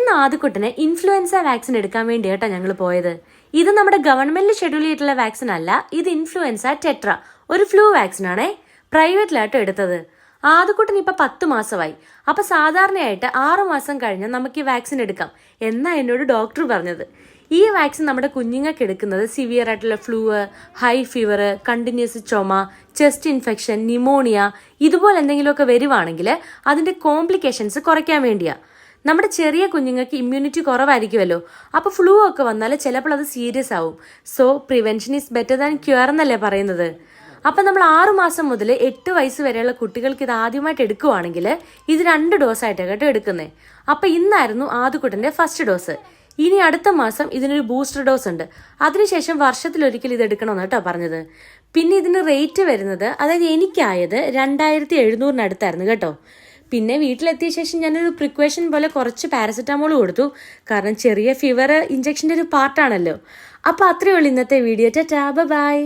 ഇന്ന് ആദ്യക്കുട്ടനെ influenza vaccine എടുക്കാൻ വേണ്ടിയാട്ടോ ഞങ്ങൾ പോയത്. ഇത് നമ്മുടെ ഗവൺമെന്റിൽ ഷെഡ്യൂൾ ചെയ്തിട്ടുള്ള വാക്സിൻ അല്ല, ഇത് ഇൻഫ്ലുവൻസ ടെട്ര, ഒരു ഫ്ലൂ വാക്സിൻ ആണേ. പ്രൈവറ്റിലാട്ടോ എടുത്തത്. ആദ്യക്കുട്ടൻ ഇപ്പൊ 10 മാസമായി. അപ്പൊ സാധാരണയായിട്ട് 6 മാസം കഴിഞ്ഞാൽ നമുക്ക് ഈ വാക്സിൻ എടുക്കാം എന്നാ എന്നോട് ഡോക്ടർ പറഞ്ഞത്. ഈ വാക്സിൻ നമ്മുടെ കുഞ്ഞുങ്ങൾക്ക് എടുക്കുന്നത് സിവിയർ ആയിട്ടുള്ള ഫ്ലൂ, ഹൈ ഫീവർ, കണ്ടിന്യൂസ് ചുമ, ചെസ്റ്റ് ഇൻഫെക്ഷൻ, ന്യൂമോണിയ ഇതുപോലെ എന്തെങ്കിലുമൊക്കെ വരുവാണെങ്കിൽ അതിന്റെ കോംപ്ലിക്കേഷൻസ് കുറയ്ക്കാൻ വേണ്ടിയാ. നമ്മുടെ ചെറിയ കുഞ്ഞുങ്ങൾക്ക് ഇമ്മ്യൂണിറ്റി കുറവായിരിക്കുമല്ലോ, അപ്പോൾ ഫ്ലൂ ഒക്കെ വന്നാൽ ചിലപ്പോൾ അത് സീരിയസ് ആവും. So prevention is better than cure എന്നല്ലേ പറയുന്നത്. അപ്പം നമ്മൾ 6 മാസം മുതൽ 8 വയസ്സ് വരെയുള്ള കുട്ടികൾക്ക് ഇത് ആദ്യമായിട്ട് എടുക്കുവാണെങ്കിൽ ഇത് 2 ഡോസായിട്ടാണ് കേട്ടോ എടുക്കുന്നത്. അപ്പം ഇന്നായിരുന്നു ആദ്യക്കുട്ടൻ്റെ ഫസ്റ്റ് ഡോസ്. ഇനി അടുത്ത മാസം ഇതിനൊരു ബൂസ്റ്റർ ഡോസ് ഉണ്ട്. അതിനുശേഷം വർഷത്തിലൊരിക്കൽ ഇത് എടുക്കണമെന്ന് കേട്ടോ പറഞ്ഞത്. പിന്നെ ഇതിന് റേറ്റ് വരുന്നത്, അതായത് എനിക്കായത് 2700 കേട്ടോ. പിന്നെ വീട്ടിലെത്തിയ ശേഷം ഞാനൊരു പ്രിക്വേഷൻ പോലെ കുറച്ച് പാരസെറ്റാമോൾ കൊടുത്തു. കാരണം ചെറിയ ഫീവർ ഇഞ്ചക്ഷൻ്റെ ഒരു പാർട്ടാണല്ലോ. അപ്പോൾ അത്രയേ ഉള്ളൂ ഇന്നത്തെ വീഡിയോ. ടാറ്റാ, ബൈ.